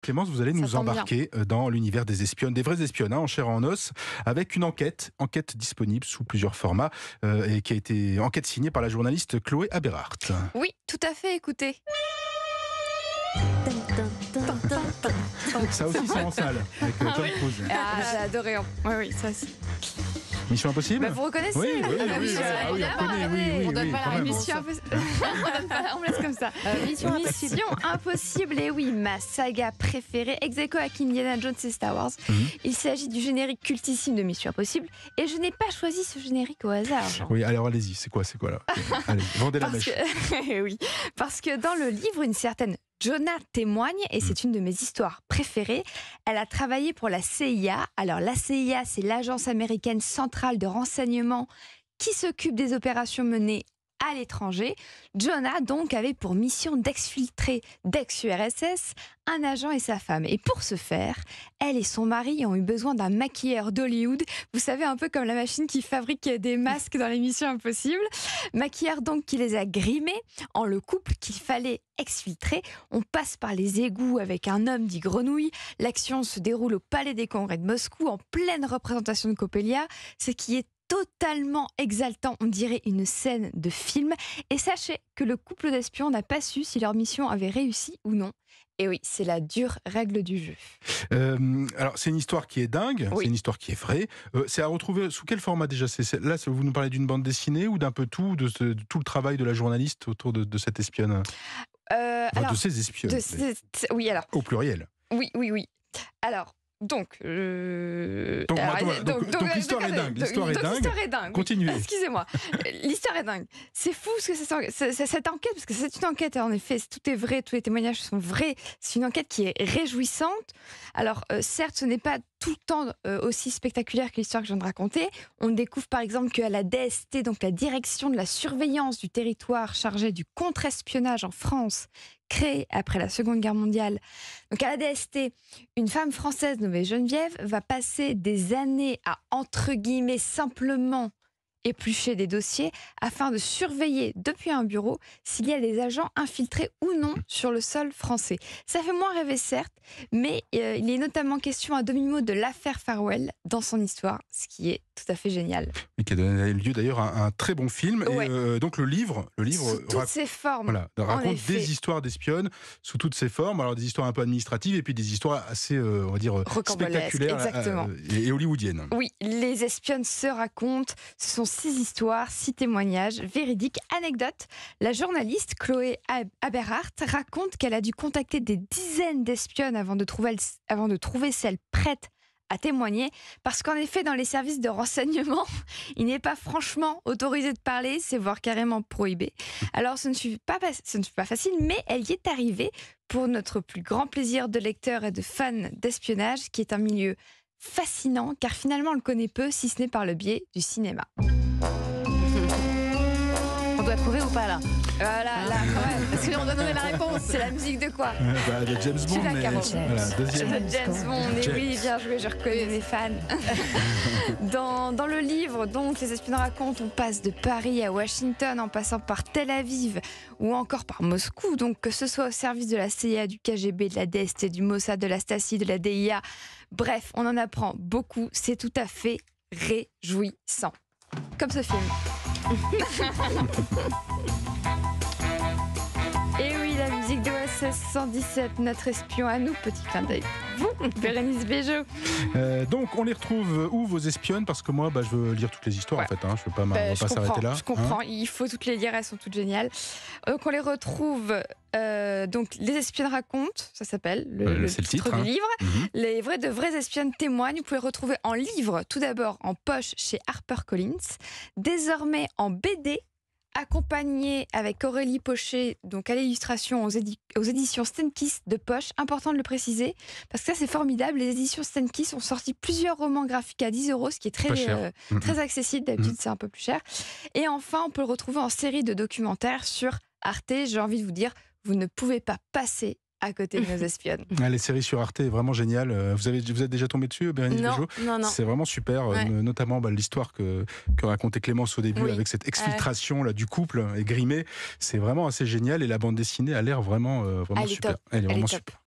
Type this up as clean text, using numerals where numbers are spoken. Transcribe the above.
Clémence, vous allez Ça nous tombe bien. embarquer dans l'univers des espionnes, des vraies espionnes, en chair et en os, avec une enquête disponible sous plusieurs formats, et qui a été enquête signée par la journaliste Chloé Aberhart. Oui, tout à fait, écoutez. Ça aussi, c'est en salle, avec Tom Cruise. Ah, j'ai adoré. Oui, oui, ça aussi. Mission Impossible. Bah, vous reconnaissez? Oui, oui, Ah, bah, oui, Mission ah oui, on connaît, oui, oui, on donne oui, pas quand la même. Mission Impossible. On laisse comme ça. Mission Impossible, et oui, ma saga préférée, ex aequo avec Indiana Jones et Star Wars. Il s'agit du générique cultissime de Mission Impossible, et je n'ai pas choisi ce générique au hasard. Jean. Oui, alors allez-y, c'est quoi là? Allez, vendez la Parce mèche. que, oui, parce que dans le livre, une certaine Jonah témoigne, et c'est une de mes histoires préférées. Elle a travaillé pour la CIA. Alors la CIA, c'est l'agence américaine centrale de renseignement qui s'occupe des opérations menées à l'étranger. Jonah, donc, avait pour mission d'exfiltrer d'ex-URSS un agent et sa femme. Et pour ce faire, elle et son mari ont eu besoin d'un maquilleur d'Hollywood. Vous savez, un peu comme la machine qui fabrique des masques dans les Missions Impossibles. Maquilleur donc qui les a grimés en le couple qu'il fallait exfiltrer. On passe par les égouts avec un homme dit Grenouille. L'action se déroule au Palais des Congrès de Moscou en pleine représentation de Coppelia, ce qui est totalement exaltant, on dirait une scène de film. Et sachez que le couple d'espions n'a pas su si leur mission avait réussi ou non. Et oui, c'est la dure règle du jeu. Alors, c'est une histoire qui est dingue, Oui. c'est une histoire qui est vraie. C'est à retrouver sous quel format déjà? Là, vous nous parlez d'une bande dessinée ou d'un peu tout, de tout le travail de la journaliste autour de cette espionne? Alors, de ces espionnes, oui, alors. au pluriel. Oui, oui, oui. Alors, donc l'histoire est dingue. L'histoire est dingue. Continuez. Excusez-moi. L'histoire est dingue. C'est fou ce que cette enquête, parce que c'est une enquête, en effet, tout est vrai, tous les témoignages sont vrais. C'est une enquête qui est réjouissante. Alors, certes, ce n'est pas tout le temps aussi spectaculaire que l'histoire que je viens de raconter. On découvre par exemple qu'à la DST, donc la direction de la surveillance du territoire chargée du contre-espionnage en France, créée après la Seconde Guerre mondiale. Donc à la DST, une femme française nommée Geneviève va passer des années à, entre guillemets, simplement éplucher des dossiers afin de surveiller depuis un bureau s'il y a des agents infiltrés ou non sur le sol français. Ça fait moins rêver, certes, mais il est notamment question à demi-mot de l'affaire Farwell dans son histoire, ce qui est tout à fait génial. Et qui a donné lieu d'ailleurs à un très bon film. Ouais. Et donc le livre sous toutes ses formes. Voilà, raconte des histoires d'espionnes sous toutes ses formes. Alors des histoires un peu administratives et puis des histoires assez, on va dire, spectaculaires, exactement. Et hollywoodiennes. Oui, les espionnes se racontent. Ce sont 6 histoires, 6 témoignages véridiques, anecdotes. La journaliste Chloé Aberhart raconte qu'elle a dû contacter des dizaines d'espionnes avant de trouver celle prête à témoigner, parce qu'en effet, dans les services de renseignement, il n'est pas franchement autorisé de parler, c'est voire carrément prohibé. Alors, ce ne fut pas facile, mais elle y est arrivée pour notre plus grand plaisir de lecteurs et de fans d'espionnage, qui est un milieu fascinant, car finalement, on le connaît peu, si ce n'est par le biais du cinéma. On doit trouver ou pas là? Voilà, là, quand même. Parce qu'on doit donner la réponse. C'est la musique de quoi? De James Bond, là, mais Caro. voilà, deuxième. James Bond, et oui, bien joué, je reconnais mes fans. Dans le livre, donc, les espions racontent, on passe de Paris à Washington, en passant par Tel Aviv ou encore par Moscou. Donc, que ce soit au service de la CIA, du KGB, de la DST, du Mossad, de la Stasi, de la DIA. Bref, on en apprend beaucoup. C'est tout à fait réjouissant. Comme ce film. Et oui, la musique de OSS 117, notre espion à nous, petit clin d'œil. Vous, Bérénice Bejo. Donc, on les retrouve où, vos espionnes? Parce que moi, je veux lire toutes les histoires, en fait. Je veux pas, pas s'arrêter là. Je comprends, il faut toutes les lire, elles sont toutes géniales. Donc, on les retrouve. Donc, Les espionnes racontent, ça s'appelle le titre du livre. Les de vraies espionnes témoignent. Vous pouvez le retrouver en livre, tout d'abord en poche chez HarperCollins, désormais en BD, accompagné avec Aurélie Pochet, donc à l'illustration aux éditions Stenkiss de poche. Important de le préciser, parce que ça c'est formidable. Les éditions Stenkiss ont sorti plusieurs romans graphiques à 10 €, ce qui est très accessible. D'habitude c'est un peu plus cher. Et enfin, on peut le retrouver en série de documentaires sur Arte. J'ai envie de vous dire, vous ne pouvez pas passer à côté de nos espionnes. Les séries sur Arte, vraiment géniales. Vous êtes déjà tombé dessus, Bérénice Bejo? Non. C'est vraiment super, Ouais. Notamment l'histoire que racontait Clémence au début, avec cette exfiltration là, du couple et grimé. C'est vraiment assez génial, et la bande dessinée a l'air vraiment Elle est super. top. Elle est vraiment top. super.